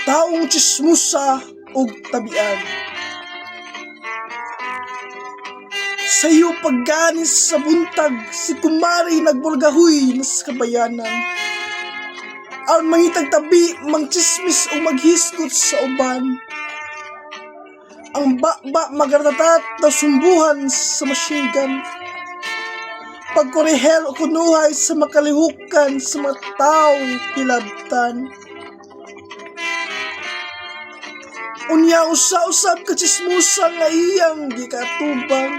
taong chismusa ug tabian. Sa iyo pagganis sa buntag, si kumari nagbulgahoy na sa kabayanan. Ang mangitag tabi, mangchismis o maghisgot sa uban. Ang bakba magartatat na sumbuhan sa masyingan. Pagkorehel o kunuhay sa makalihukan sa mga taong kilabtan. Unya usa-usab ka chismusa nga iyang gikatubang.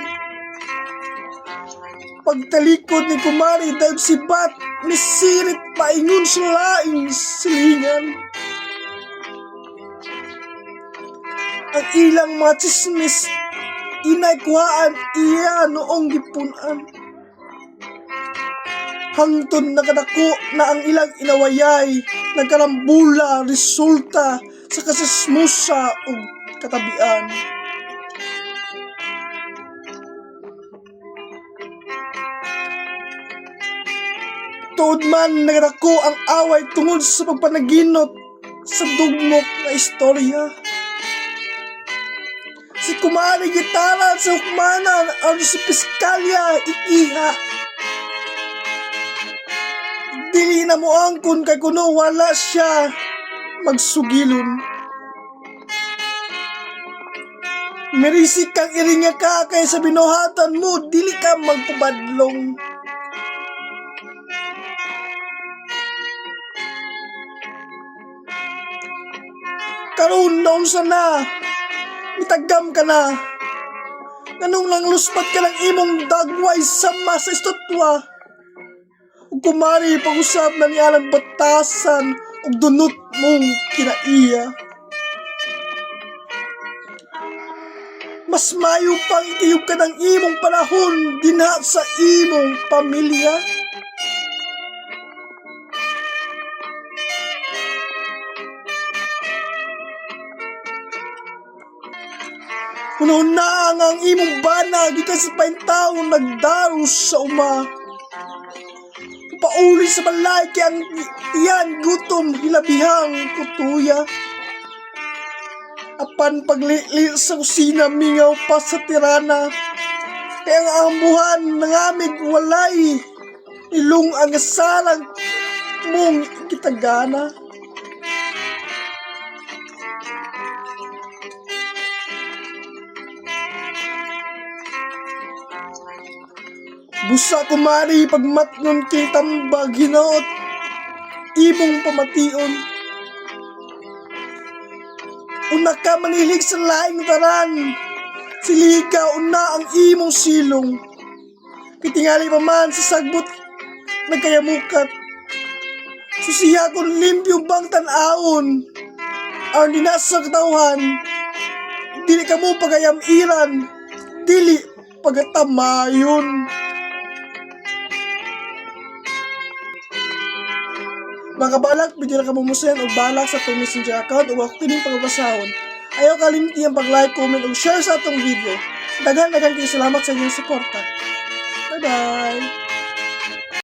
Pagtalikod ni kumari dahil sibat, misirit paingon sa laing silingan. Ang ilang mga chismis, inaykuhaan iya noong gipunan. Hangtod nakadako na ang ilang inawayay, nagkarambula resulta sa kasismusa o katabian. Tuod man nagadako ang away tungod sa pagpanaginot sa dugmok na istorya. Si kumari gitara sa hukmanan ang si piskalya ikiha. Dili na mo angkon kay kuno wala siya magsugilon. Merisik kang iringa ka kay sa binuhatan mo, dili ka magpabadlong. Karon naon sana, mitagam ka na. Ganong lang luspat ka lang imong dagway sama sa estotwa. Ug kumari pag-usap na niyalang batasan ug dunot mong kinaiya. Mas mayo pang itiyog ka ng imong panahon dinha sa imong pamilya. Una ang imong bana gikan sa paintaon nagdaros sa uma. Pauli sa balay kay ang iyan gutom hilabihang kutuya. Apan paglili sa kusina mingaw pa sa tirana. Kaya ang ambuhan nangamig walay ilong ang asalang mong kitagana. Busa kumari pagmatnon kay tambag hinaot imong pamation. Una ka manilig sa laing taran, silika una ang imong silong. Kitingali pa man sa sagbot nagkayamukat. Susiya kung limpyo bang tanaon, ang dinasa katauhan, dili ka mo pagayamiran, dili pagatamayon. Mga balak, bigyan ka mumusayan o balak sa itong messenger account o ako kining pagabasahon. Ayaw kalimti ang pag-like, comment o share sa itong video. Dagan kayo salamat sa inyong suporta. Bye-bye!